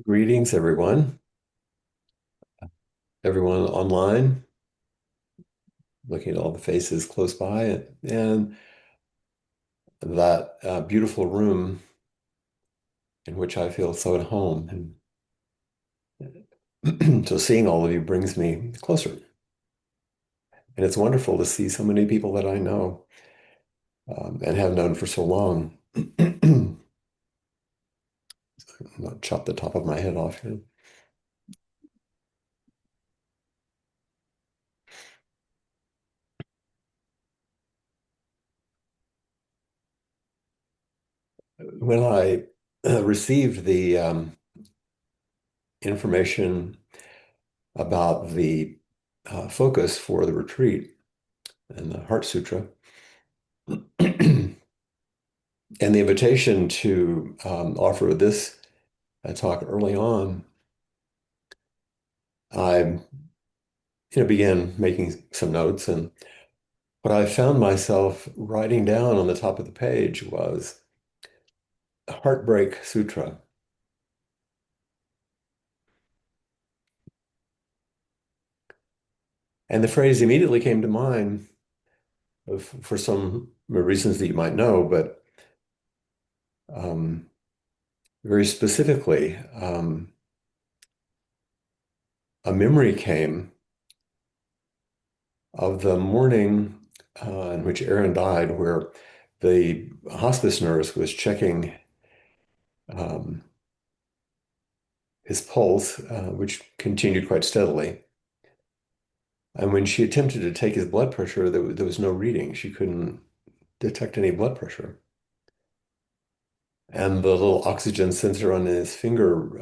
Greetings, everyone online, looking at all the faces close by, and that beautiful room in which I feel so at home. And so seeing all of you brings me closer. And it's wonderful to see so many people that I know and have known for so long. Not chop the top of my head off here. When I received the information about the focus for the retreat and the Heart Sutra, and the invitation to offer this talk early on, I began making some notes, and what I found myself writing down on the top of the page was Heartbreak Sutra. And the phrase immediately came to mind for some reasons that you might know, but um, very specifically, a memory came of the morning in which Aaron died, where the hospice nurse was checking um, his pulse, which continued quite steadily. And when she attempted to take his blood pressure, there was no reading. She couldn't detect any blood pressure. And the little oxygen sensor on his finger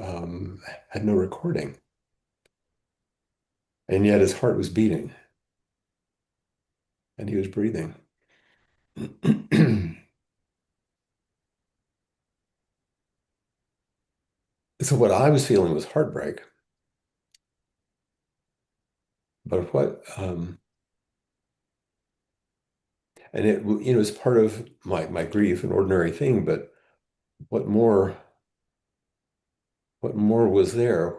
had no recording. And yet his heart was beating and he was breathing. So what I was feeling was heartbreak. But and it's part of my grief, an ordinary thing, but what more, what more was there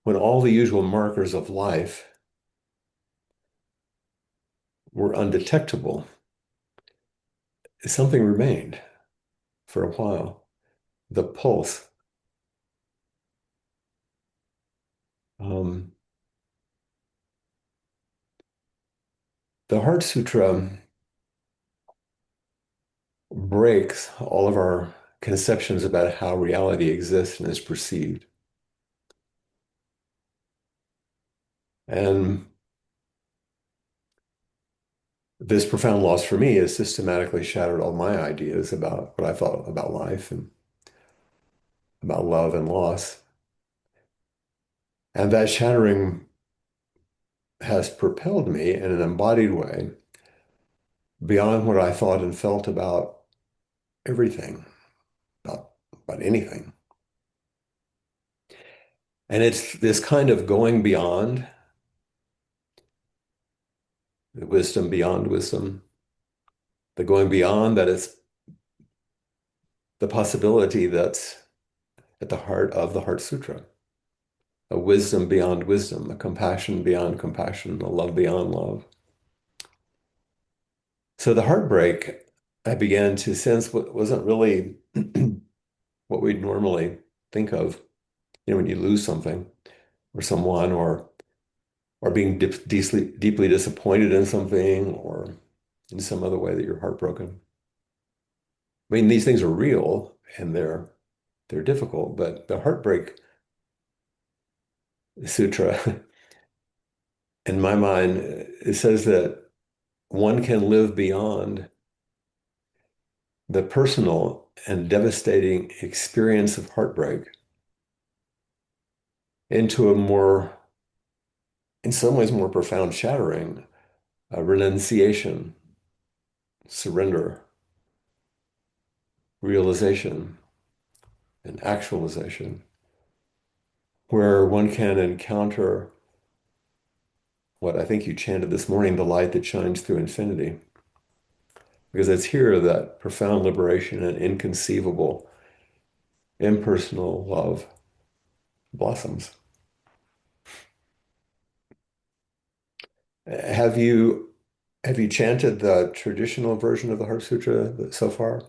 when all the usual markers of life were undetectable? Something remained for a while. The pulse. Um, the Heart Sutra breaks all of our conceptions about how reality exists and is perceived. And this profound loss for me has systematically shattered all my ideas about what I thought about life and about love and loss. And that shattering has propelled me in an embodied way beyond what I thought and felt about everything, about, about anything. And it's this kind of going beyond, the wisdom beyond wisdom, the going beyond that is the possibility that's at the heart of the Heart Sutra, a wisdom beyond wisdom, a compassion beyond compassion, a love beyond love. So the heartbreak, I began to sense what wasn't really what we'd normally think of, when you lose something or someone, or being deeply disappointed in something, or in some other way that you're heartbroken. I mean, these things are real and they're difficult, but the heartbreak sutra, in my mind, it says that one can live beyond the personal and devastating experience of heartbreak into a more, in some ways, more profound shattering, a renunciation, surrender, realization, and actualization, where one can encounter what I think you chanted this morning, the light that shines through infinity. Because it's here that profound liberation and inconceivable impersonal love blossoms. Have you have you chanted the traditional version of the Heart Sutra so far?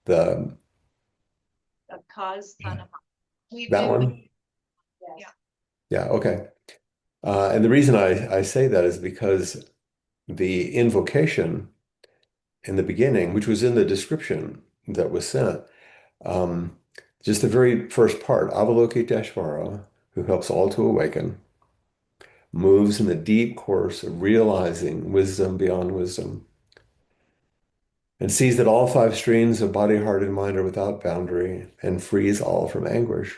The that one? Yeah, okay. And the reason I say that is because the invocation in the beginning, which was in the description that was sent, um, just the very first part, Avalokiteshvara, who helps all to awaken, moves in the deep course of realizing wisdom beyond wisdom, and sees that all five streams of body, heart, and mind are without boundary and frees all from anguish.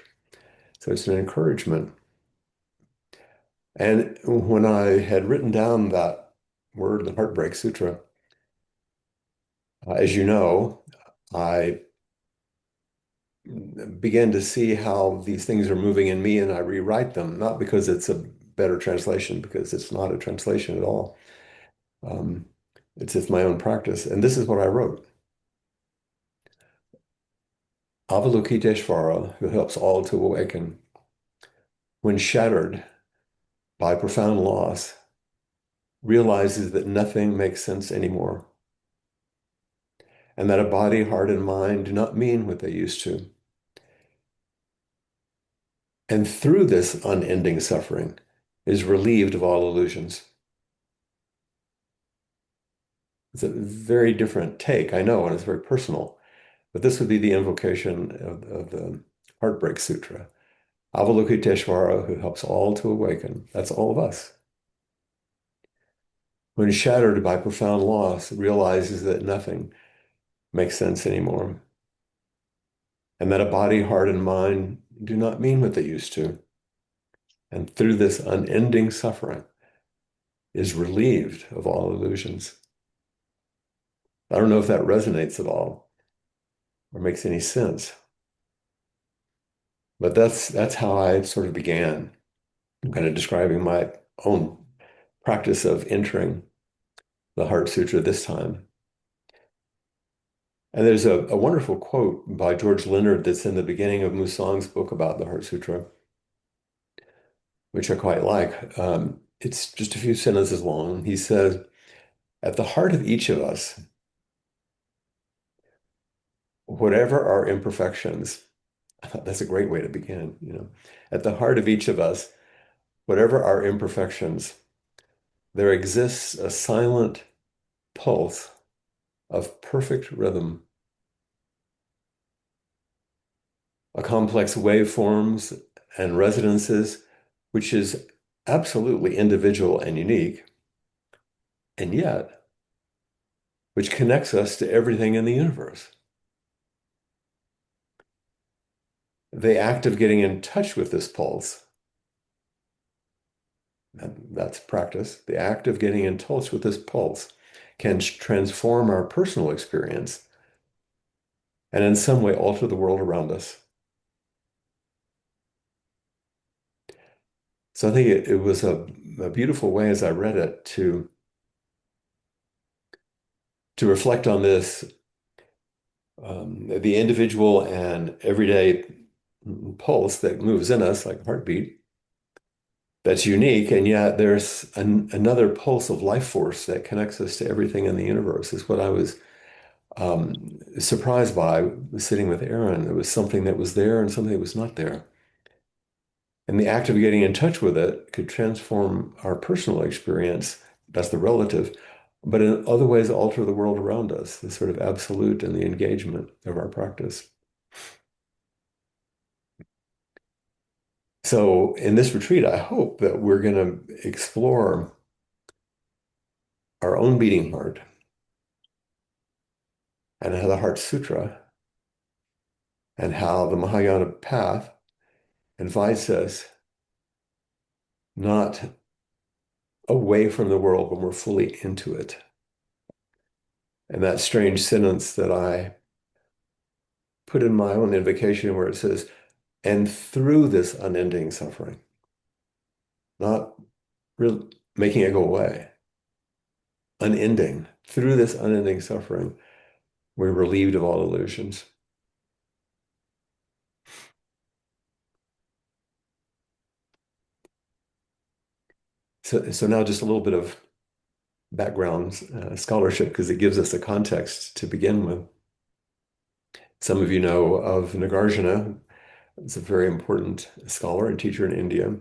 So it's an encouragement. And when I had written down that word, the Heartbreak Sutra, as you know, I began to see how these things are moving in me and I rewrite them, not because it's a better translation, because it's not a translation at all. Um, it's just my own practice. And this is what I wrote. Avalokiteshvara, who helps all to awaken, when shattered by profound loss, realizes that nothing makes sense anymore, and that a body, heart, and mind do not mean what they used to. And through this unending suffering is relieved of all illusions. It's a very different take, I know, and it's very personal, but this would be the invocation of the Heartbreak Sutra. Avalokiteshvara, who helps all to awaken. That's all of us. When shattered by profound loss, realizes that nothing makes sense anymore, and that a body, heart, and mind do not mean what they used to. And through this unending suffering is relieved of all illusions. I don't know if that resonates at all or makes any sense, but that's how I sort of began. I'm kind of describing my own practice of entering the Heart Sutra this time. And there's a wonderful quote by George Leonard that's in the beginning of Musang's book about the Heart Sutra, which I quite like. It's just a few sentences long. He says, "At the heart of each of us, whatever our imperfections," I thought that's a great way to begin, you know. At the heart of each of us, whatever our imperfections, there exists a silent pulse of perfect rhythm, a complex waveforms and resonances, which is absolutely individual and unique, and yet which connects us to everything in the universe. The act of getting in touch with this pulse, and that's practice, the act of getting in touch with this pulse can transform our personal experience and in some way alter the world around us. So I think it was a beautiful way as I read it to reflect on this, the individual and everyday pulse that moves in us like a heartbeat that's unique, and yet there's another pulse of life force that connects us to everything in the universe is what I was surprised by sitting with Aaron. There was something that was there and something that was not there. And the act of getting in touch with it could transform our personal experience, that's the relative, but in other ways alter the world around us, the sort of absolute and the engagement of our practice. So in this retreat, I hope that we're going to explore our own beating heart and how the Heart Sutra and how the Mahayana path invites us not away from the world when we're fully into it. And that strange sentence that I put in my own invocation where it says, and through this unending suffering, not really making it go away, unending, through this unending suffering, we're relieved of all illusions. So now just a little bit of background scholarship because it gives us a context to begin with. Some of you know of Nagarjuna. He's a very important scholar and teacher in India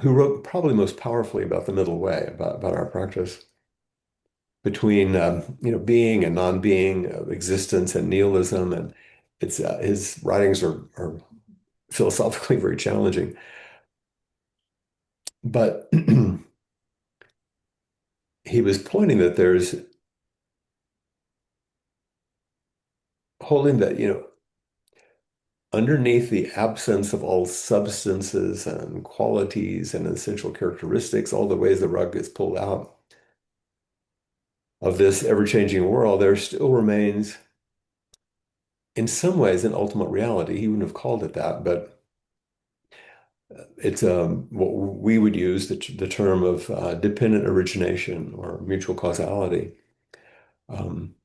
who wrote probably most powerfully about the middle way, about our practice between being and non-being, existence and nihilism, and it's his writings are philosophically very challenging. But he was pointing that there's holding that, underneath the absence of all substances and qualities and essential characteristics, all the ways the rug gets pulled out of this ever-changing world, there still remains, in some ways, an ultimate reality. He wouldn't have called it that, but it's what we would use the term of dependent origination or mutual causality. Um,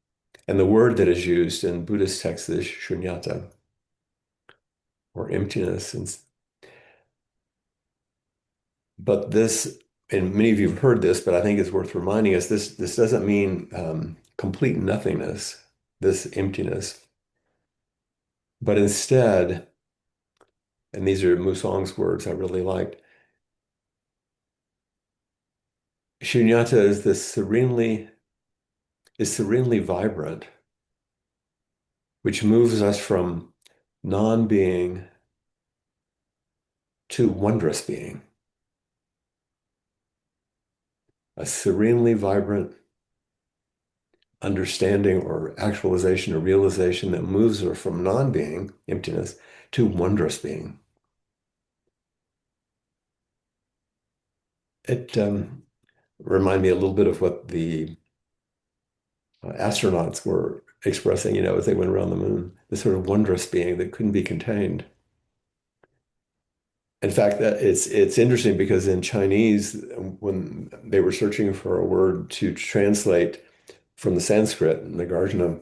and the word that is used in Buddhist texts is shunyata or emptiness. But this, and many of you have heard this, but I think it's worth reminding us, this doesn't mean complete nothingness, this emptiness, but instead, and these are Musong's words I really liked, shunyata is serenely vibrant, which moves us from non-being to wondrous being. A serenely vibrant understanding or actualization or realization that moves her from non-being, emptiness, to wondrous being. It reminded me a little bit of what the astronauts were expressing, as they went around the moon, this sort of wondrous being that couldn't be contained. In fact, that it's interesting because in Chinese, when they were searching for a word to translate from the Sanskrit, Nagarjuna,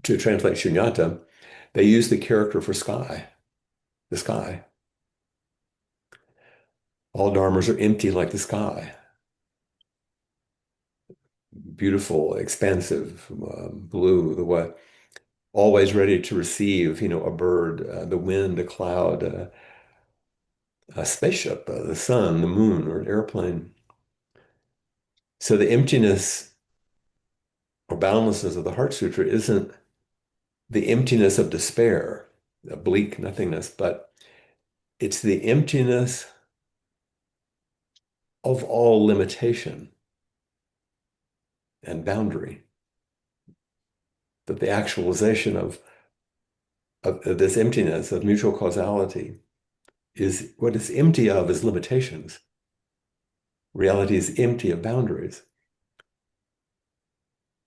to translate shunyata, they used the character for sky, the sky. All dharmas are empty like the sky, beautiful, expansive, blue, the what, always ready to receive, a bird, the wind, a cloud, a spaceship, the sun, the moon, or an airplane. So the emptiness or boundlessness of the Heart Sutra isn't the emptiness of despair, a bleak nothingness, but it's the emptiness of all limitation and boundary. That the actualization of this emptiness of mutual causality is what it's empty of is limitations. Reality is empty of boundaries.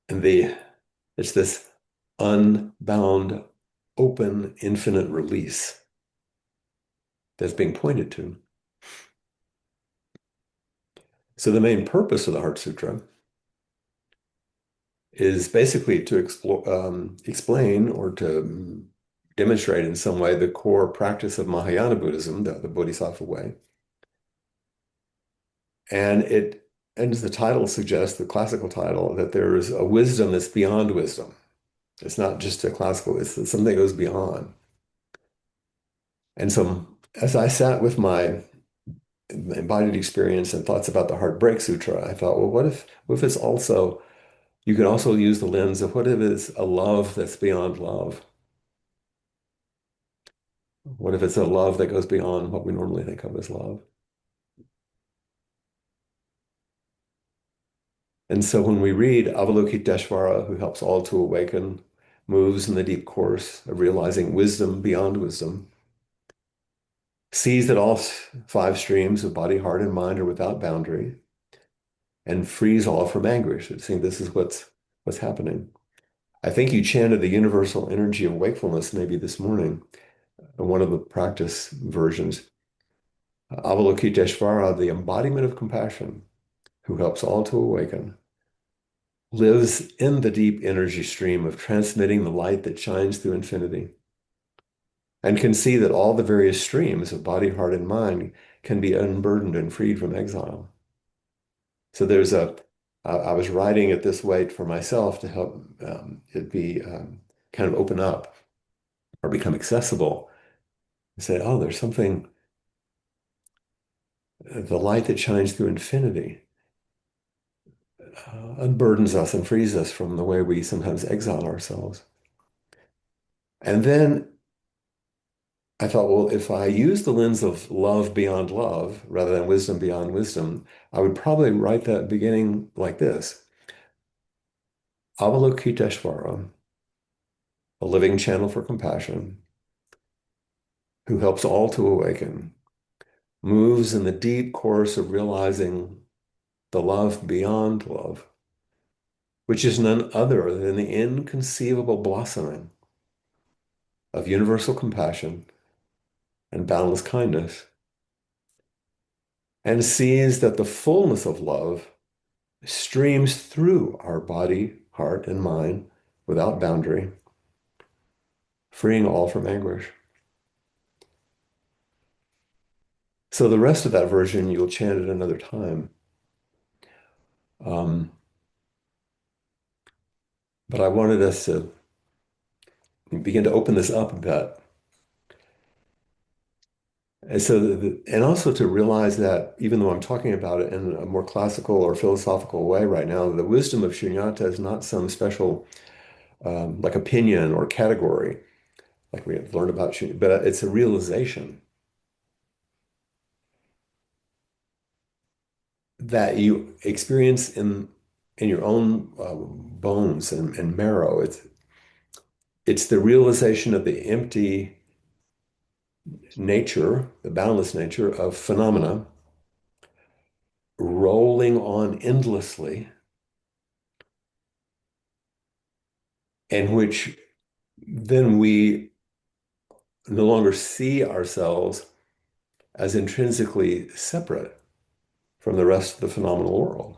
And it's this unbound, open, infinite release that's being pointed to. So the main purpose of the Heart Sutra is basically to explain or to demonstrate in some way the core practice of Mahayana Buddhism, the Bodhisattva way. And as the title suggests, the classical title, that there is a wisdom that's beyond wisdom. It's not just a classical, it's something that goes beyond. And so as I sat with my embodied experience and thoughts about the Heartbreak Sutra, I thought, well, what if it's also, you can also use the lens of what if it's a love that's beyond love? What if it's a love that goes beyond what we normally think of as love? And so when we read Avalokiteshvara, who helps all to awaken, moves in the deep course of realizing wisdom beyond wisdom, sees that all five streams of body, heart, and mind are without boundary, and frees all from anguish. It's saying this is what's happening. I think you chanted the universal energy of wakefulness maybe this morning, in one of the practice versions. Avalokiteshvara, the embodiment of compassion, who helps all to awaken, lives in the deep energy stream of transmitting the light that shines through infinity. and can see that all the various streams of body, heart, and mind can be unburdened and freed from exile. So I was writing it this way for myself to help it be kind of open up or become accessible and say, oh, there's something, the light that shines through infinity unburdens us and frees us from the way we sometimes exile ourselves. And then I thought, well, if I use the lens of love beyond love rather than wisdom beyond wisdom, I would probably write that beginning like this. Avalokiteshvara, a living channel for compassion, who helps all to awaken, moves in the deep course of realizing the love beyond love, which is none other than the inconceivable blossoming of universal compassion and boundless kindness, and sees that the fullness of love streams through our body, heart, and mind without boundary, freeing all from anguish. So the rest of that version you'll chant at another time. Um, but I wanted us to begin to open this up a bit. And so, and also to realize that even though I'm talking about it in a more classical or philosophical way right now, the wisdom of Shunyata is not some special like opinion or category, like we have learned about Shunyata, but it's a realization that you experience in your own bones and marrow. It's the realization of the empty nature, the boundless nature of phenomena rolling on endlessly, in which then we no longer see ourselves as intrinsically separate from the rest of the phenomenal world.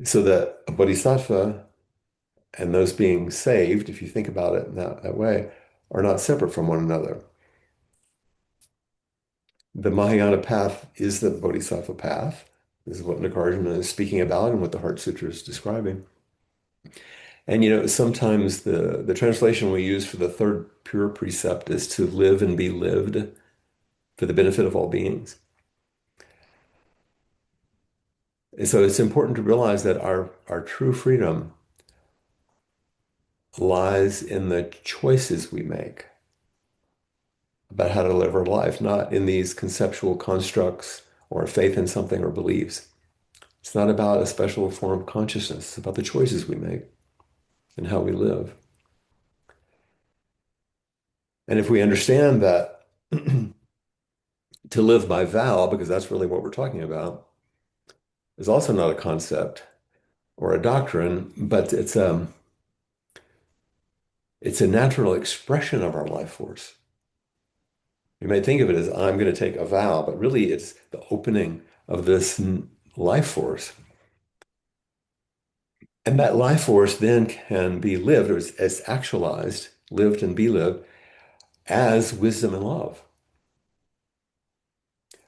So that a bodhisattva and those being saved, if you think about it in that way, are not separate from one another. The Mahayana path is the bodhisattva path. This is what Nagarjuna is speaking about and what the Heart Sutra is describing. And sometimes the translation we use for the third pure precept is to live and be lived for the benefit of all beings. And so it's important to realize that our true freedom lies in the choices we make about how to live our life, not in these conceptual constructs or faith in something or beliefs. It's not about a special form of consciousness. It's about the choices we make and how we live. And if we understand that to live by vow, because that's really what we're talking about, is also not a concept or a doctrine, but it's a natural expression of our life force. You may think of it as I'm going to take a vow, but really it's the opening of this life force. And that life force then can be lived, or is actualized, lived and be lived as wisdom and love.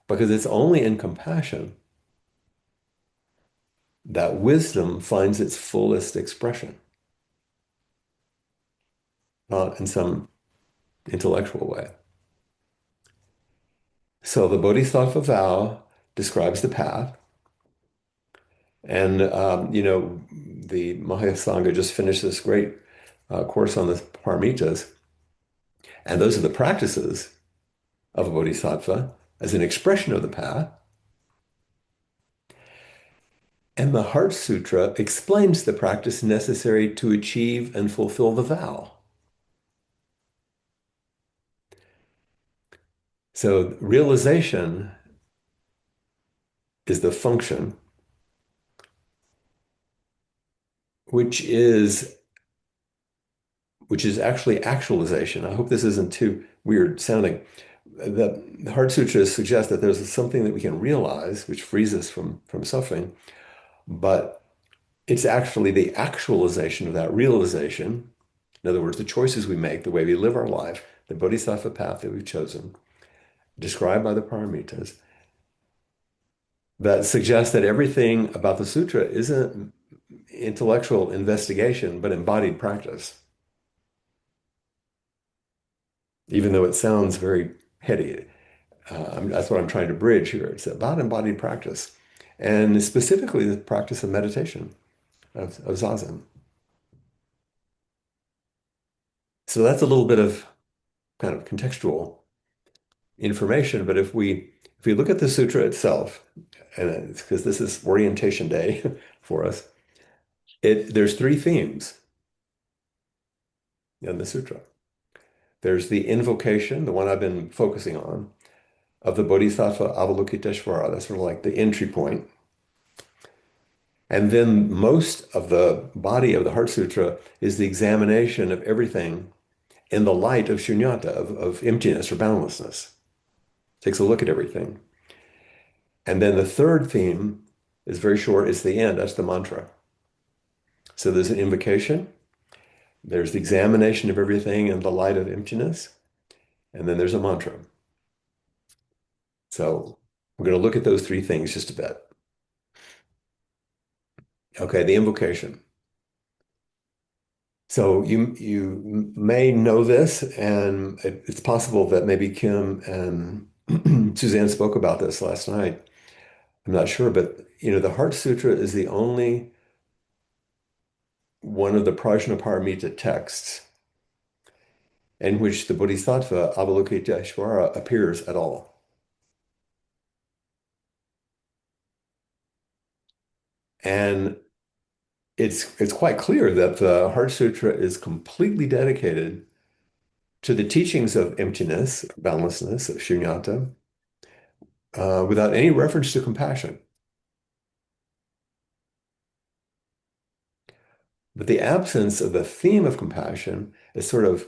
Because it's only in compassion that wisdom finds its fullest expression, not in some intellectual way. So the Bodhisattva vow describes the path. And, the Mahasangha just finished this great course on the paramitas. And those are the practices of a bodhisattva as an expression of the path. And the Heart Sutra explains the practice necessary to achieve and fulfill the vow. So realization is the function, which is actually actualization. I hope this isn't too weird sounding. The Heart Sutra suggests that there's something that we can realize, which frees us from suffering, but it's actually the actualization of that realization In other words, the choices we make, the way we live our life, the bodhisattva path that we've chosen, described by the paramitas, that suggests that everything about the sutra isn't intellectual investigation, but embodied practice, even though it sounds very heady. That's what I'm trying to bridge here. It's about embodied practice, and specifically the practice of meditation, of zazen. So that's a little bit of kind of contextual information. But if we look at the sutra itself, and it's because this is orientation day for us, there's three themes in the sutra. There's the invocation, the one I've been focusing on, of the Bodhisattva Avalokiteshvara. That's sort of like the entry point. And then most of the body of the Heart Sutra is the examination of everything in the light of shunyata, of emptiness or boundlessness. Takes a look at everything. And then the third theme is very short. It's the end. That's the mantra. So there's an invocation. There's the examination of everything in the light of emptiness. And then there's a mantra. So we're going to look at those three things just a bit. Okay, the invocation. So you may know this, and it's possible that maybe Kim and Suzanne spoke about this last night. I'm not sure, but the Heart Sutra is the only one of the Prajnaparamita texts in which the Bodhisattva Avalokiteshvara appears at all. And it's quite clear that the Heart Sutra is completely dedicated to the teachings of emptiness, boundlessness, of shunyata, without any reference to compassion. But the absence of the theme of compassion is sort of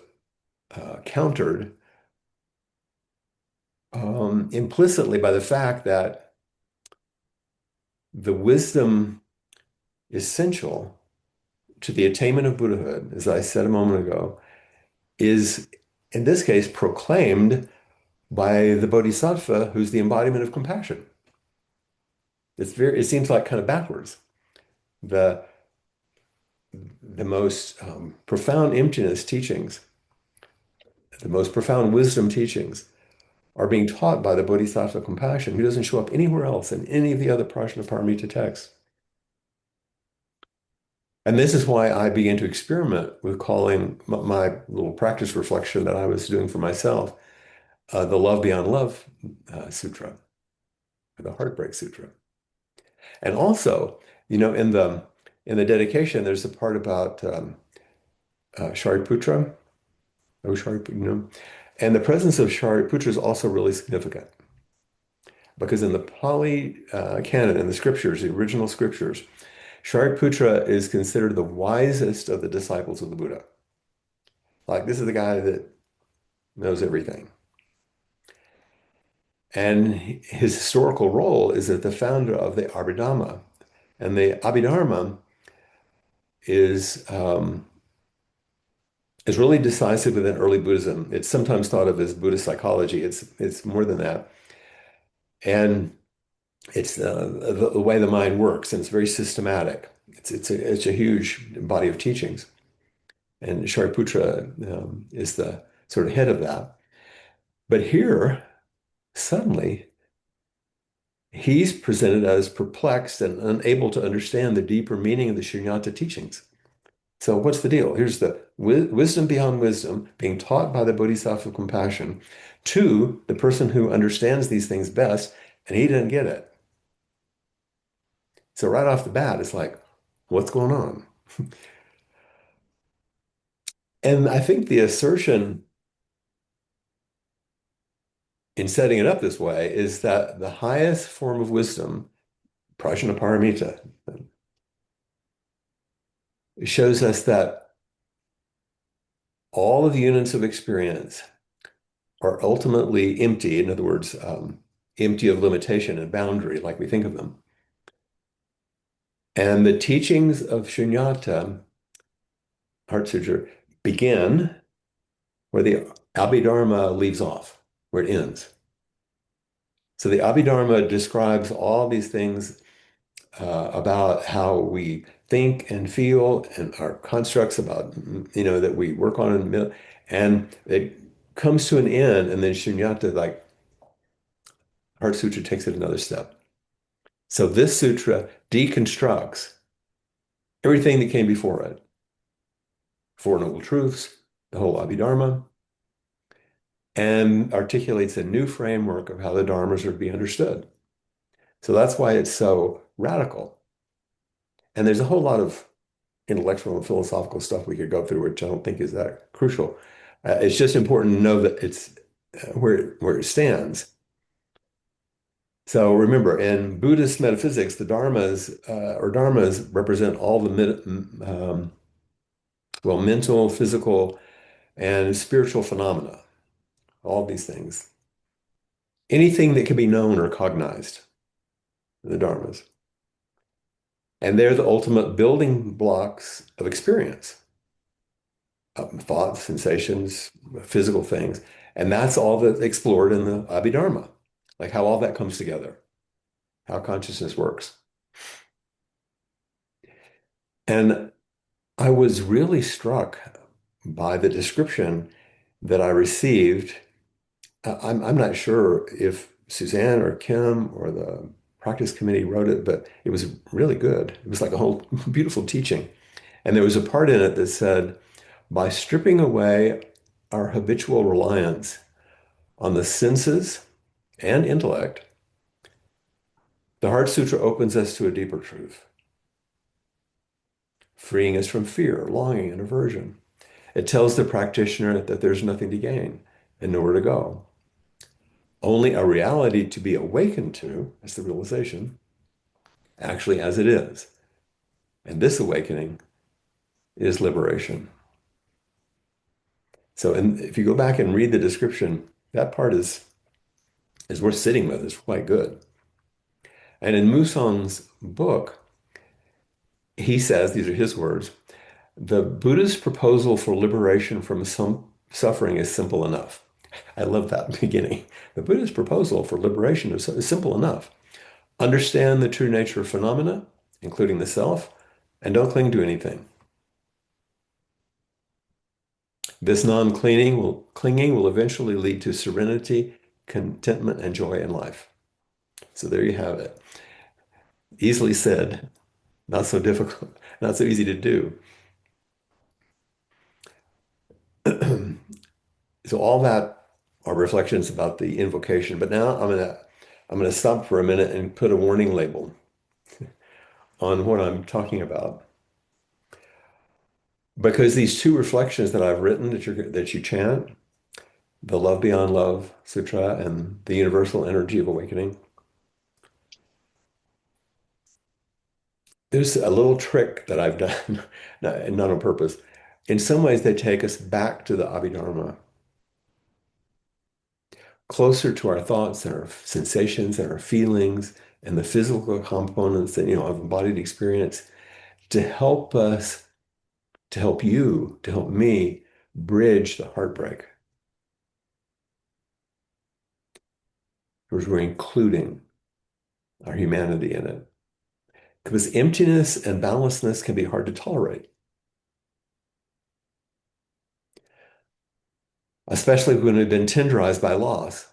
countered implicitly by the fact that the wisdom essential to the attainment of Buddhahood, as I said a moment ago, is in this case proclaimed by the Bodhisattva, who's the embodiment of compassion. It seems like kind of backwards. The the most profound emptiness teachings, the most profound wisdom teachings are being taught by the Bodhisattva compassion, who doesn't show up anywhere else in any of the other Prajnaparamita texts. And this is why I began to experiment with calling my little practice reflection that I was doing for myself, the Love Beyond Love Sutra, the Heartbreak Sutra. And also, in the dedication, there's a part about Shariputra, oh Shariputra, and the presence of Shariputra is also really significant because in the Pali canon, in the scriptures, the original scriptures, Shariputra is considered the wisest of the disciples of the Buddha. Like, this is the guy that knows everything. And his historical role is that the founder of the Abhidharma. And the Abhidharma is really decisive within early Buddhism. It's sometimes thought of as Buddhist psychology. It's more than that. And it's the way the mind works, and it's very systematic. It's a huge body of teachings. And Shariputra is the sort of head of that. But here, suddenly, he's presented as perplexed and unable to understand the deeper meaning of the Shunyata teachings. So what's the deal? Here's the wisdom beyond wisdom being taught by the Bodhisattva of compassion to the person who understands these things best, and he didn't get it. So right off the bat, it's like, what's going on? And I think the assertion in setting it up this way is that the highest form of wisdom, prajnaparamita, shows us that all of the units of experience are ultimately empty. In other words, empty of limitation and boundary, like we think of them. And the teachings of Shunyata, Heart Sutra, begin where the Abhidharma leaves off, where it ends. So the Abhidharma describes all these things about how we think and feel and our constructs about, that we work on in the middle. And it comes to an end, and then Shunyata, like Heart Sutra, takes it another step. So this sutra deconstructs everything that came before it. Four Noble Truths, the whole Abhidharma, and articulates a new framework of how the dharmas are to be understood. So that's why it's so radical. And there's a whole lot of intellectual and philosophical stuff we could go through, which I don't think is that crucial. It's just important to know that it's where it stands. So remember, in Buddhist metaphysics, the dharmas represent all the mental, physical, and spiritual phenomena, all these things. Anything that can be known or cognized, the dharmas. And they're the ultimate building blocks of experience, thoughts, sensations, physical things. And that's all that's explored in the Abhidharma, like how all that comes together, how consciousness works. And I was really struck by the description that I received. I'm not sure if Suzanne or Kim or the practice committee wrote it, but it was really good. It was like a whole beautiful teaching. And there was a part in it that said, by stripping away our habitual reliance on the senses and intellect, the Heart Sutra opens us to a deeper truth, freeing us from fear, longing, and aversion. It tells the practitioner that there's nothing to gain and nowhere to go. Only a reality to be awakened to, that's the realization, actually as it is. And this awakening is liberation. So if you go back and read the description, that part is worth sitting with. It's quite good. And in Musong's book, he says, these are his words, the Buddha's proposal for liberation from some suffering is simple enough. I love that beginning. The Buddha's proposal for liberation is simple enough. Understand the true nature of phenomena, including the self, and don't cling to anything. This clinging will eventually lead to serenity, contentment, and joy in life. So there you have it. Easily said, not so difficult, not so easy to do. So all that are reflections about the invocation. But now I'm gonna stop for a minute and put a warning label on what I'm talking about. Because these two reflections that I've written that you chant, the Love Beyond Love Sutra and the Universal Energy of Awakening, there's a little trick that I've done, not on purpose. In some ways, they take us back to the Abhidharma, closer to our thoughts and our sensations and our feelings and the physical components that, of embodied experience to help us, to help you, to help me bridge the heartbreak. Because we're including our humanity in it. Because emptiness and boundlessness can be hard to tolerate, especially when we've been tenderized by loss.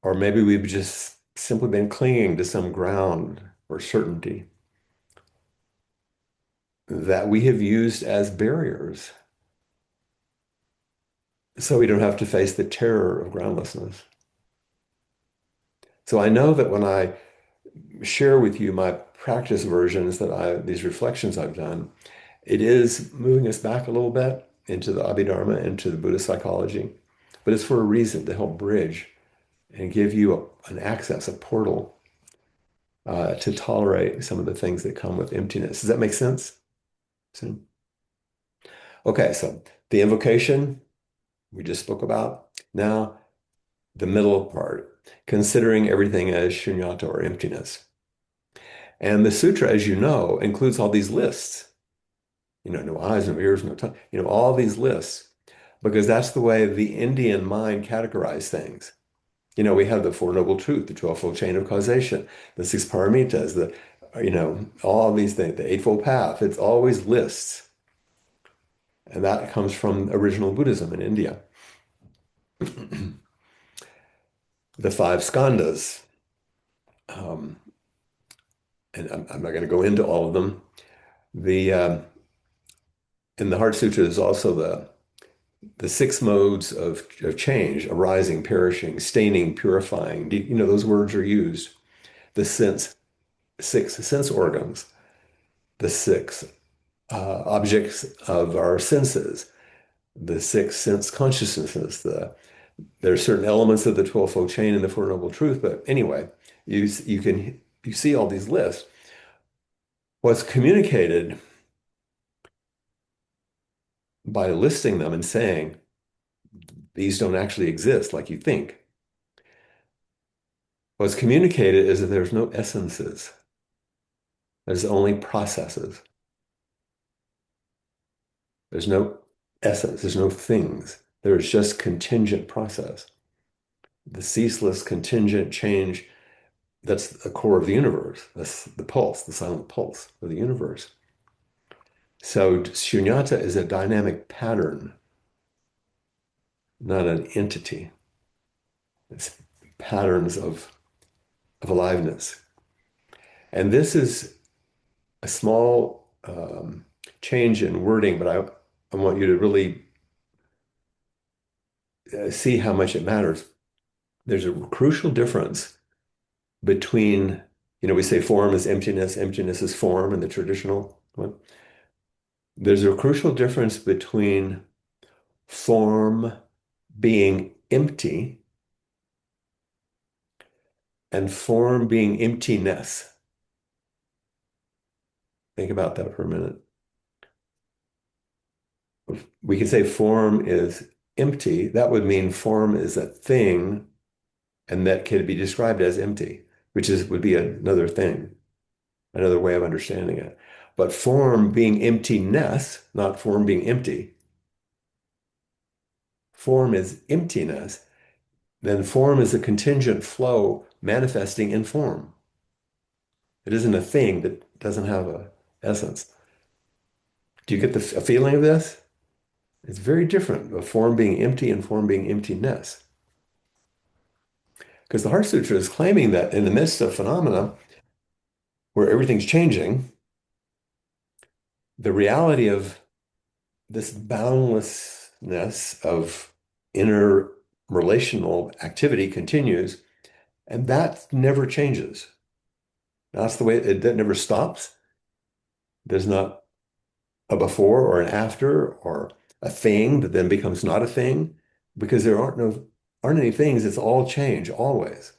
Or maybe we've just simply been clinging to some ground or certainty that we have used as barriers so we don't have to face the terror of groundlessness. So I know that when I share with you my practice versions these reflections I've done, it is moving us back a little bit into the Abhidharma, into the Buddhist psychology, but it's for a reason to help bridge and give you an access, a portal to tolerate some of the things that come with emptiness. Does that make sense? Okay, so the invocation we just spoke about. Now, the middle part, considering everything as shunyata or emptiness. And the sutra, as you know, includes all these lists. no eyes, no ears, no tongue, all these lists, because that's the way the Indian mind categorized things. We have the Four Noble Truth, the 12-fold chain of causation, the six paramitas, all these things, the Eightfold Path. It's always lists. And that comes from original Buddhism in India. The five skandhas, um, and I'm not going to go into all of them. The In the Heart Sutra is also the six modes of change: arising, perishing, staining, purifying. Those words are used. The six sense organs, the six objects of our senses, the six sense consciousnesses. There are certain elements of the 12-fold chain and the Four Noble Truth, but anyway, you see all these lists. What's communicated by listing them and saying these don't actually exist like you think. What's communicated is that there's no essences. There's only processes. There's no essence. There's no things. There is just contingent process. The ceaseless contingent change, that's the core of the universe. That's the pulse, the silent pulse of the universe. So shunyata is a dynamic pattern, not an entity. It's patterns of aliveness. And this is a small change in wording, but I want you to really see how much it matters. There's a crucial difference between, we say form is emptiness, emptiness is form in the traditional one. There's a crucial difference between form being empty and form being emptiness. Think about that for a minute. We can say form is empty. That would mean form is a thing and that can be described as empty, which would be another thing, another way of understanding it. But form being emptiness, not form being empty. Form is emptiness. Then form is a contingent flow manifesting in form. It isn't a thing that doesn't have a essence. Do you get a feeling of this? It's very different, of form being empty and form being emptiness. Because the Heart Sutra is claiming that in the midst of phenomena where everything's changing, the reality of this boundlessness of inner relational activity continues, and that never changes. That's the way that never stops. There's not a before or an after or a thing that then becomes not a thing because there aren't any things. It's all change always.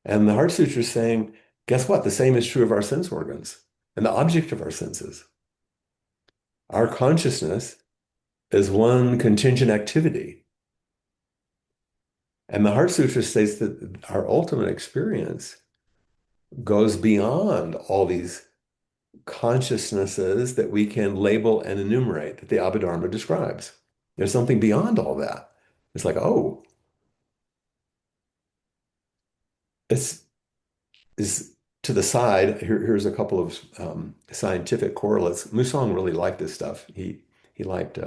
And the Heart Sutra is saying, guess what? The same is true of our sense organs and the object of our senses. Our consciousness is one contingent activity. And the Heart Sutra states that our ultimate experience goes beyond all these consciousnesses that we can label and enumerate that the Abhidharma describes. There's something beyond all that. It's like, oh, it's is to the side. Here's a couple of scientific correlates. Musang really liked this stuff. He liked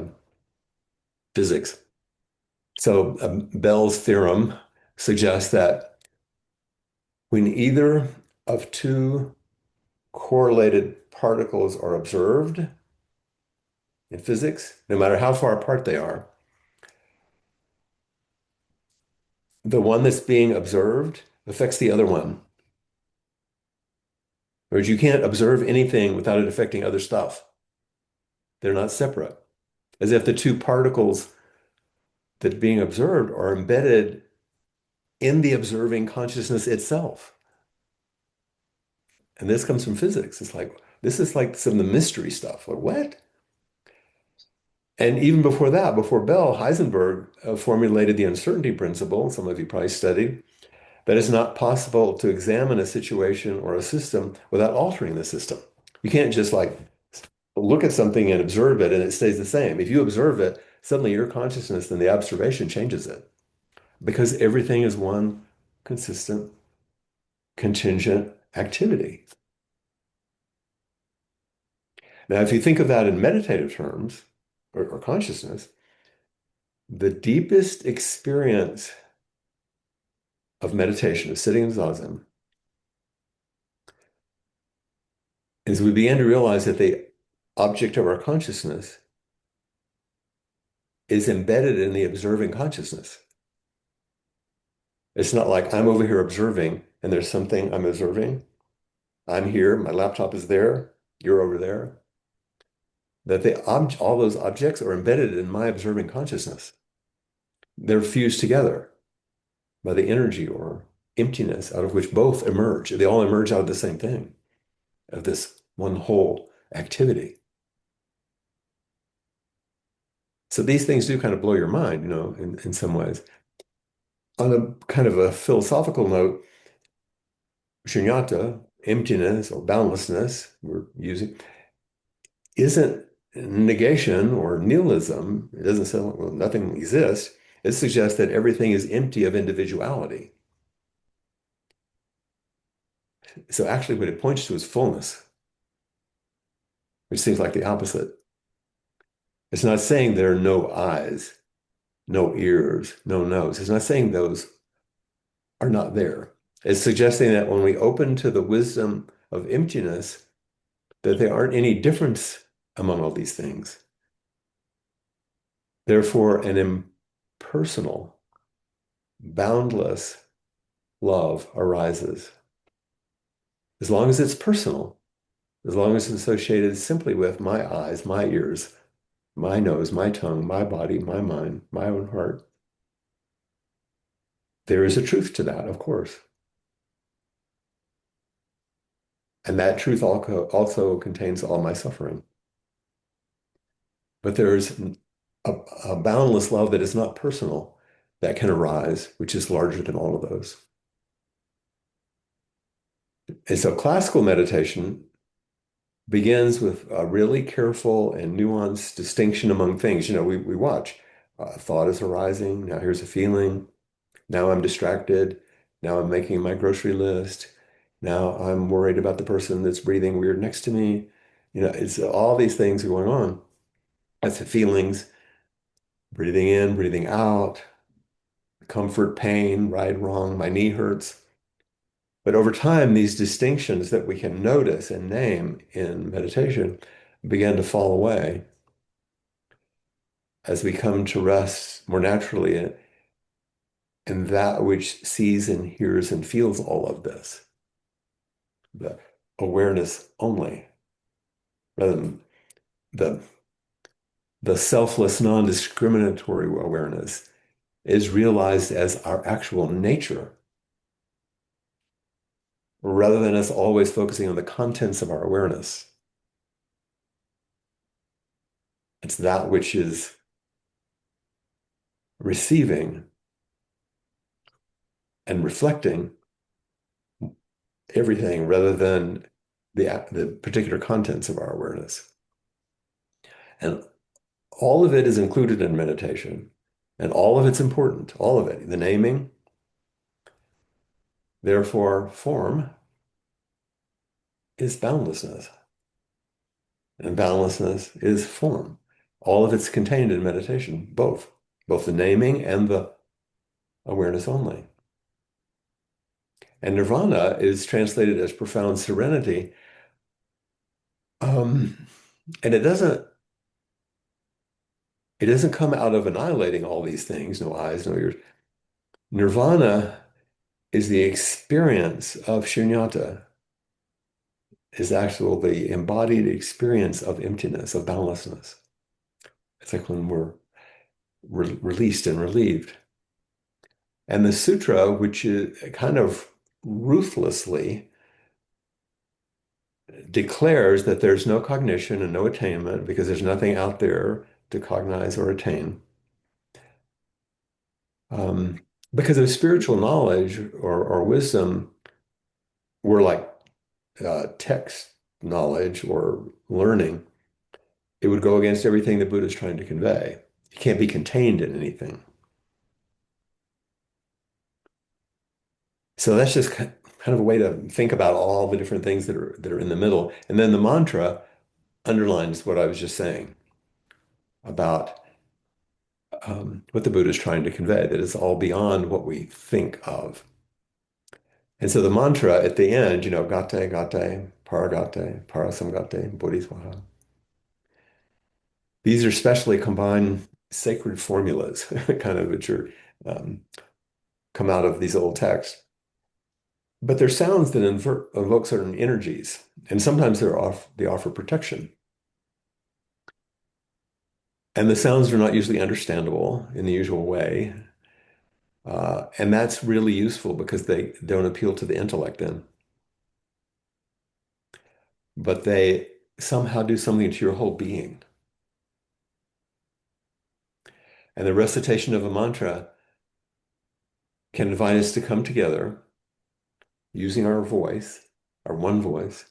physics. So Bell's theorem suggests that when either of two correlated particles are observed in physics, no matter how far apart they are, the one that's being observed affects the other one. Whereas you can't observe anything without it affecting other stuff. They're not separate. As if the two particles that are being observed are embedded in the observing consciousness itself. And this comes from physics. It's like, this is like some of the mystery stuff. Like, what? And even before that, before Bell, Heisenberg formulated the uncertainty principle, some of you probably studied, that it's not possible to examine a situation or a system without altering the system. You can't just like look at something and observe it and it stays the same. If you observe it, suddenly your consciousness and the observation changes it because everything is one consistent, contingent activity. Now, if you think of that in meditative terms or consciousness, the deepest experience of meditation, of sitting in zazen, is we begin to realize that the object of our consciousness is embedded in the observing consciousness. It's not like I'm over here observing and there's something I'm observing. I'm here, my laptop is there, you're over there. That all those objects are embedded in my observing consciousness. They're fused together by the energy or emptiness out of which both emerge. They all emerge out of the same thing, of this one whole activity. So these things do kind of blow your mind, in some ways. On a kind of a philosophical note, shunyata, emptiness or boundlessness, we're using, isn't negation or nihilism. It doesn't say, well, nothing exists. It suggests that everything is empty of individuality. So actually, what it points to is fullness, which seems like the opposite. It's not saying there are no eyes, no ears, no nose. It's not saying those are not there. It's suggesting that when we open to the wisdom of emptiness, that there aren't any difference among all these things. Therefore, an impersonal, boundless love arises. As long as it's personal, as long as it's associated simply with my eyes, my ears, my nose, my tongue, my body, my mind, my own heart, there is a truth to that, of course. And that truth also contains all my suffering. But there's a boundless love that is not personal that can arise, which is larger than all of those. And so classical meditation begins with a really careful and nuanced distinction among things. We watch. Thought is arising. Now here's a feeling. Now I'm distracted. Now I'm making my grocery list. Now I'm worried about the person that's breathing weird next to me. It's all these things going on. That's the feelings, breathing in, breathing out, comfort, pain, right, wrong, my knee hurts. But over time, these distinctions that we can notice and name in meditation begin to fall away as we come to rest more naturally in that which sees and hears and feels all of this, the awareness only, rather than the, the selfless, non-discriminatory awareness is realized as our actual nature, rather than us always focusing on the contents of our awareness. It's that which is receiving and reflecting everything rather than the particular contents of our awareness. And all of it is included in meditation, and all of it's important, all of it, the naming. Therefore, form is boundlessness, and boundlessness is form. All of it's contained in meditation, both the naming and the awareness only. And nirvana is translated as profound serenity. And it doesn't come out of annihilating all these things, no eyes, no ears. Nirvana is the experience of shunyata, is actually the embodied experience of emptiness, of boundlessness. It's like when we're released and relieved. And the sutra, which is kind of ruthlessly declares that there's no cognition and no attainment because there's nothing out there to cognize or attain. Um, because of spiritual knowledge or wisdom, we're like text knowledge or learning. it would go against everything the Buddha is trying to convey. It can't be contained in anything. So that's just kind of a way to think about all the different things that are in the middle. And then the mantra underlines what I was just saying about what the Buddha is trying to convey, that it's all beyond what we think of. And so the mantra at the end, gate, gate, paragate, parasamgate, bodhisvaha. These are specially combined sacred formulas, kind of, which are come out of these old texts. But they're sounds that evoke certain energies, and sometimes they offer protection. And the sounds are not usually understandable in the usual way. And that's really useful because they don't appeal to the intellect then, but they somehow do something to your whole being. And the recitation of a mantra can invite us to come together using our voice, our one voice,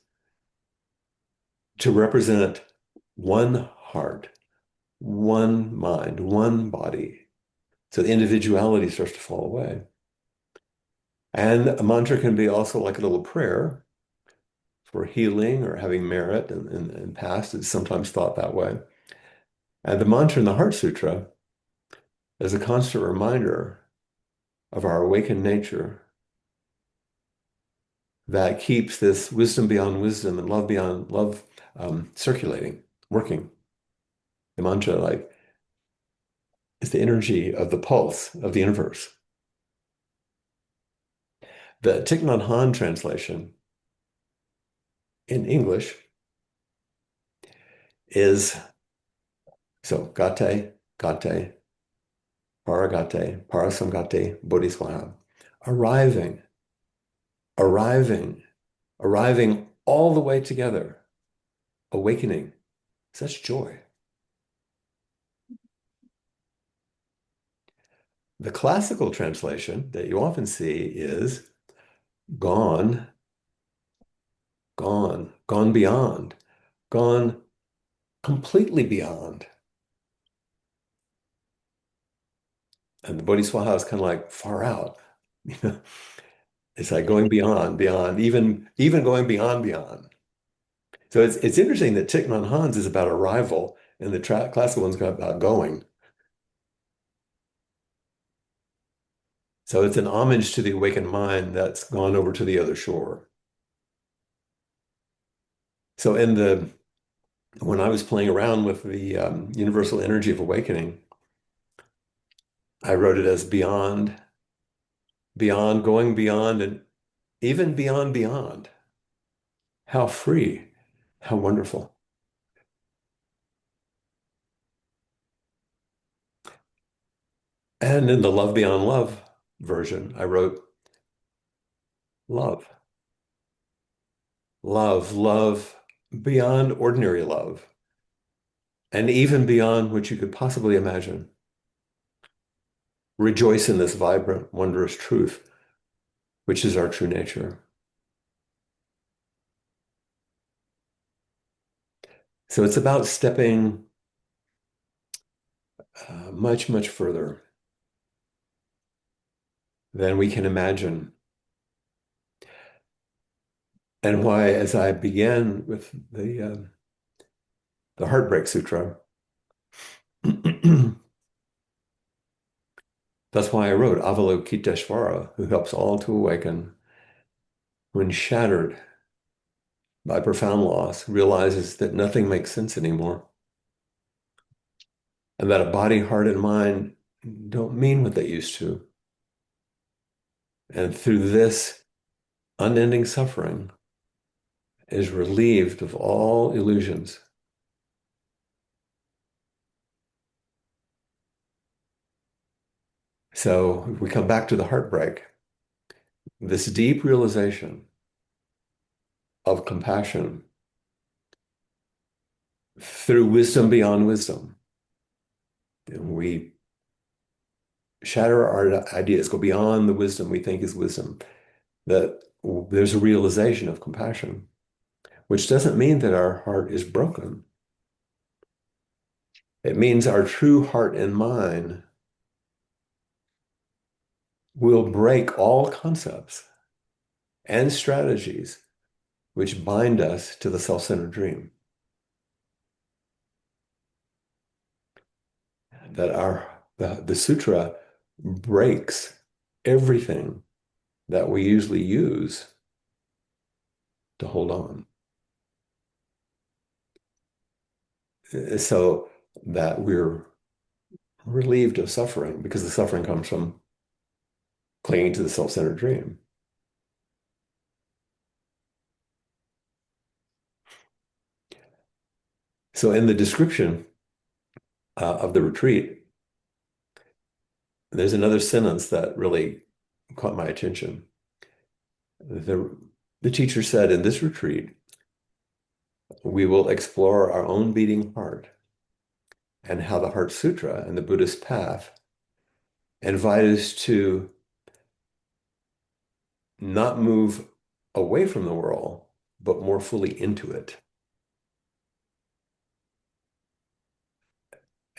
to represent one heart, one mind, one body. So the individuality starts to fall away. And a mantra can be also like a little prayer for healing or having merit in past. It's sometimes thought that way. And the mantra in the Heart Sutra is a constant reminder of our awakened nature that keeps this wisdom beyond wisdom and love beyond love circulating, working. The mantra, like, is the energy of the pulse of the universe. The Thich Nhat Hanh translation in English is so gate, gate, paragate, parasamgate, bodhisvaha. Arriving, arriving, arriving all the way together, awakening, such joy. The classical translation that you often see is gone, gone, gone beyond, gone completely beyond. And the bodhisvaha is kind of like far out. You know, it's like going beyond, beyond, even going beyond, beyond. So it's interesting that Thich Nhat Hanh's is about arrival, and the classical one's about going. So it's an homage to the awakened mind that's gone over to the other shore. So when I was playing around with the universal energy of awakening, I wrote it as beyond, beyond, going beyond, and even beyond, beyond. How free, how wonderful. And in the Love Beyond Love version, I wrote love, love, love beyond ordinary love, and even beyond what you could possibly imagine. Rejoice in this vibrant, wondrous truth, which is our true nature. So it's about stepping much, much further than we can imagine. And why, as I began with the Heartbreak Sutra, that's why I wrote Avalokiteshvara, who helps all to awaken when shattered by profound loss, realizes that nothing makes sense anymore, and that a body, heart, and mind don't mean what they used to. And through this unending suffering is relieved of all illusions. So if we come back to the heartbreak, this deep realization of compassion through wisdom beyond wisdom. And we shatter our ideas, go beyond the wisdom we think is wisdom, that there's a realization of compassion, which doesn't mean that our heart is broken. It means our true heart and mind will break all concepts and strategies which bind us to the self-centered dream. That the sutra breaks everything that we usually use to hold on, so that we're relieved of suffering, because the suffering comes from clinging to the self-centered dream. So in the description of the retreat, there's another sentence that really caught my attention. The, the teacher said, in this retreat, we will explore our own beating heart and how the Heart Sutra and the Buddhist path invite us to not move away from the world, but more fully into it.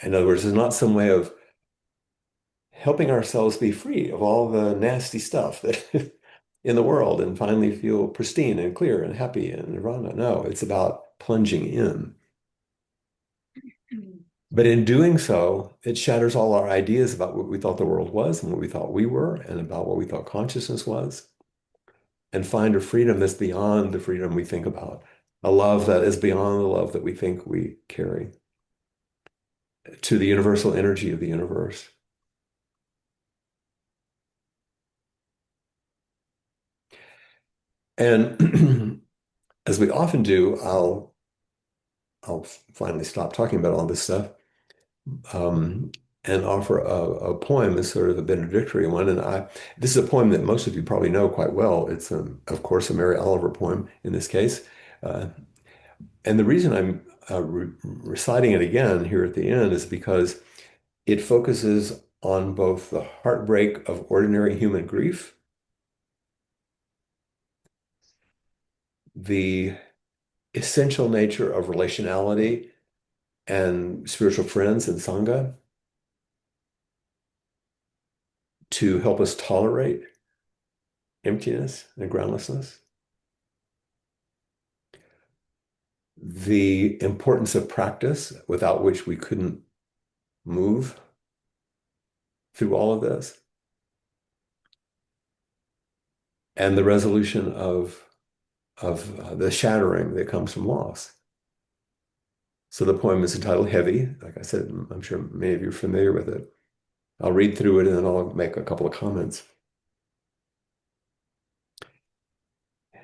In other words, it's not some way of helping ourselves be free of all the nasty stuff that in the world and finally feel pristine and clear and happy and nirvana. No, it's about plunging in. But in doing so, it shatters all our ideas about what we thought the world was and what we thought we were and about what we thought consciousness was, and find a freedom that's beyond the freedom we think about, a love that is beyond the love that we think we carry, to the universal energy of the universe. And as we often do, I'll finally stop talking about all this stuff, um, and offer a poem as sort of a benedictory one. And this is a poem that most of you probably know quite well. It's, of course, a Mary Oliver poem in this case. Uh, and the reason I'm reciting it again here at the end is because it focuses on both the heartbreak of ordinary human grief, the essential nature of relationality and spiritual friends and sangha to help us tolerate emptiness and groundlessness, the importance of practice, without which we couldn't move through all of this, and the resolution of the shattering that comes from loss. So the poem is entitled Heavy. Like I said, I'm sure many of you are familiar with it. I'll read through it and then I'll make a couple of comments.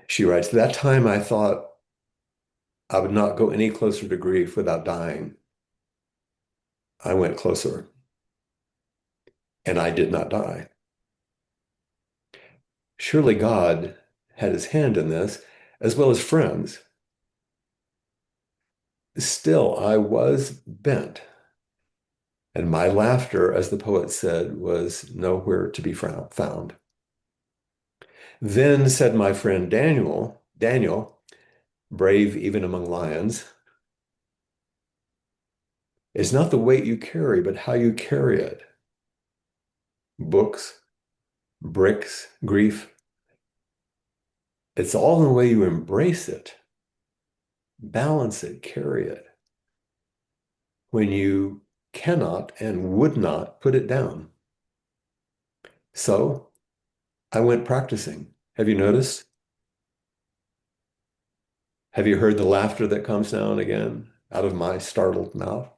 She writes, that time I thought I would not go any closer to grief without dying. I went closer, and I did not die. Surely God had his hand in this, as well as friends. Still, I was bent, and my laughter, as the poet said, was nowhere to be found. Then said my friend Daniel, brave even among lions, it's not the weight you carry, but how you carry it. Books, bricks, grief, it's all in the way you embrace it, balance it, carry it, when you cannot and would not put it down. So I went practicing. Have you noticed? Have you heard the laughter that comes now and again out of my startled mouth?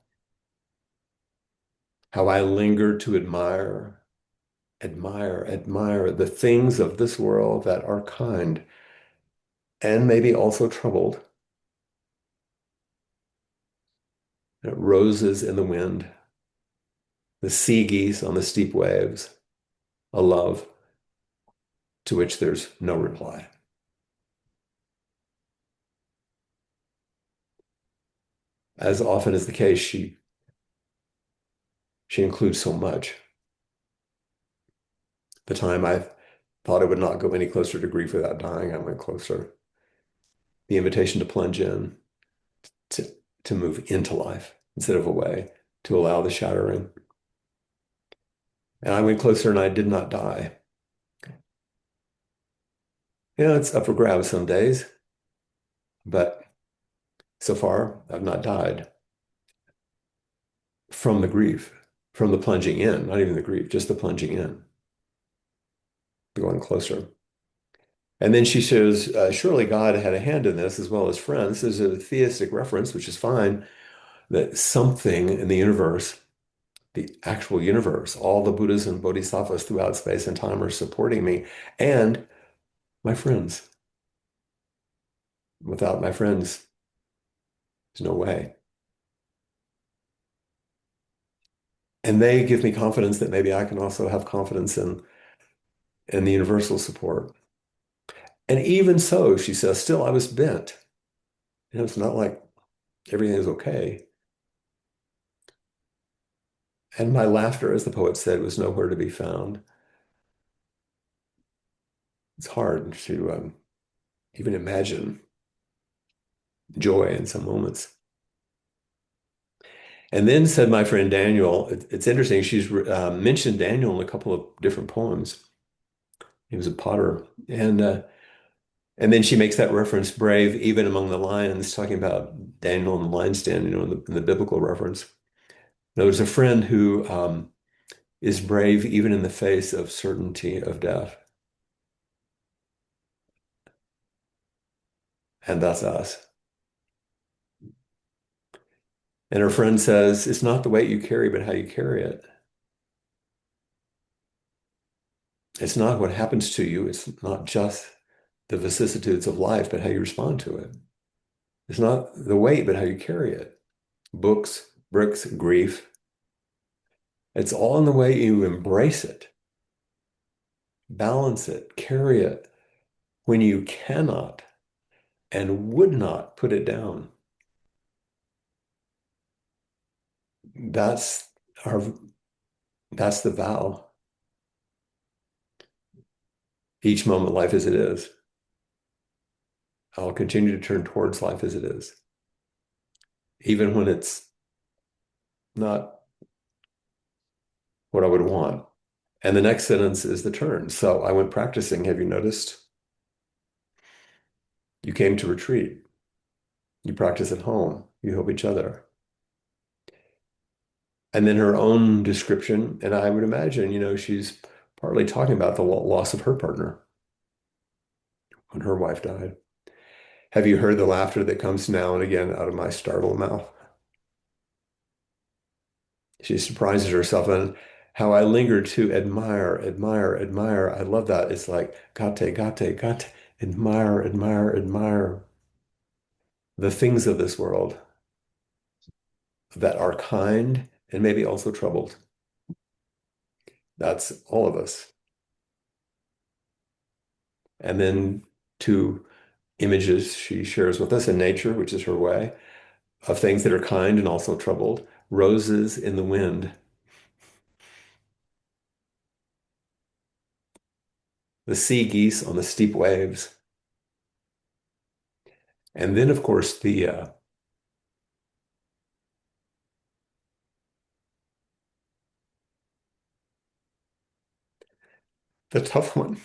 How I linger to admire the things of this world that are kind and maybe also troubled. Roses in the wind, the sea geese on the steep waves, a love to which there's no reply. As often is the case, she includes so much. The time I thought I would not go any closer to grief without dying, I went closer. The invitation to plunge in, to, to move into life instead of away. to allow the shattering. And I went closer and I did not die. It's up for grabs some days, but so far I've not died from the grief, from the plunging in, not even the grief, just the plunging in, going closer. And then she says, surely God had a hand in this as well as friends. There's a theistic reference, which is fine, that something in the universe, the actual universe, all the Buddhas and Bodhisattvas throughout space and time are supporting me and my friends. Without my friends, there's no way. And they give me confidence that maybe I can also have confidence in the universal support. And even so, she says, still I was bent. It's not like everything is okay. And my laughter, as the poet said, was nowhere to be found. It's hard to even imagine joy in some moments. And then said my friend Daniel, it's interesting, she's mentioned Daniel in a couple of different poems. He was a potter. And then she makes that reference, brave even among the lions, talking about Daniel and the lion's den, in the biblical reference. Now, there's a friend who is brave even in the face of certainty of death. And that's us. And her friend says, it's not the weight you carry, but how you carry it. It's not what happens to you. It's not just the vicissitudes of life, but how you respond to it. It's not the weight, but how you carry it. Books, bricks, grief. It's all in the way you embrace it, balance it, carry it when you cannot and would not put it down. That's our that's the vow. Each moment, life as it is. I'll continue to turn towards life as it is, even when it's not what I would want. And the next sentence is the turn. So I went practicing. Have you noticed? You came to retreat. You practice at home. You help each other. And then her own description, and I would imagine, she's partly talking about the loss of her partner when her wife died. Have you heard the laughter that comes now and again out of my startled mouth? She surprises herself and how I linger to admire, admire, admire. I love that. It's like gate, gate, gate, admire, admire, admire the things of this world that are kind and maybe also troubled. That's all of us. And then two images she shares with us in nature, which is her way, of things that are kind and also troubled. Roses in the wind, the sea geese on the steep waves. And then, of course, the tough one,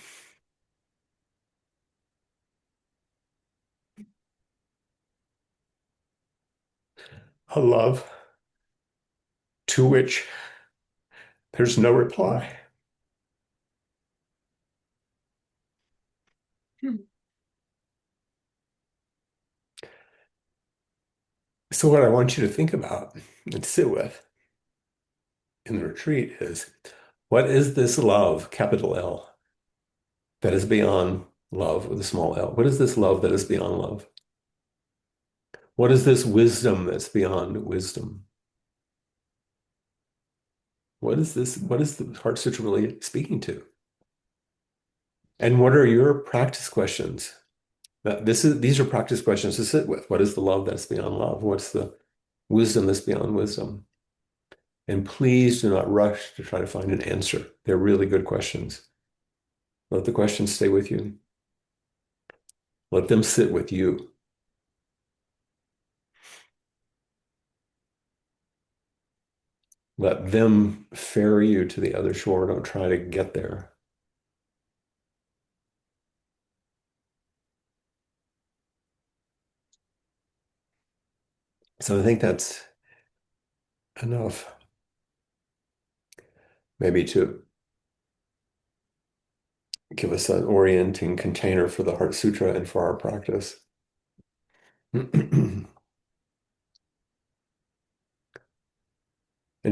a love to which there's no reply. So, what I want you to think about and sit with in the retreat is what is this love, capital L, that is beyond love with a small l? What is this love that is beyond love? What is this wisdom that's beyond wisdom? What is this? What is the Heart Sutra really speaking to? And what are your practice questions? These are practice questions to sit with. What is the love that's beyond love? What's the wisdom that's beyond wisdom? And please do not rush to try to find an answer. They're really good questions. Let the questions stay with you. Let them sit with you. let them ferry you to the other shore. Don't try to get there. So I think that's enough, maybe to give us an orienting container for the Heart Sutra and for our practice. And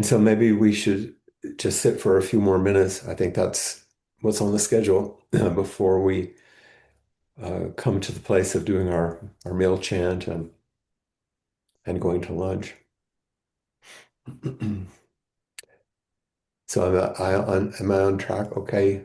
so maybe we should just sit for a few more minutes. I think that's what's on the schedule before we come to the place of doing our meal chant and going to lunch. So am I on track? Okay.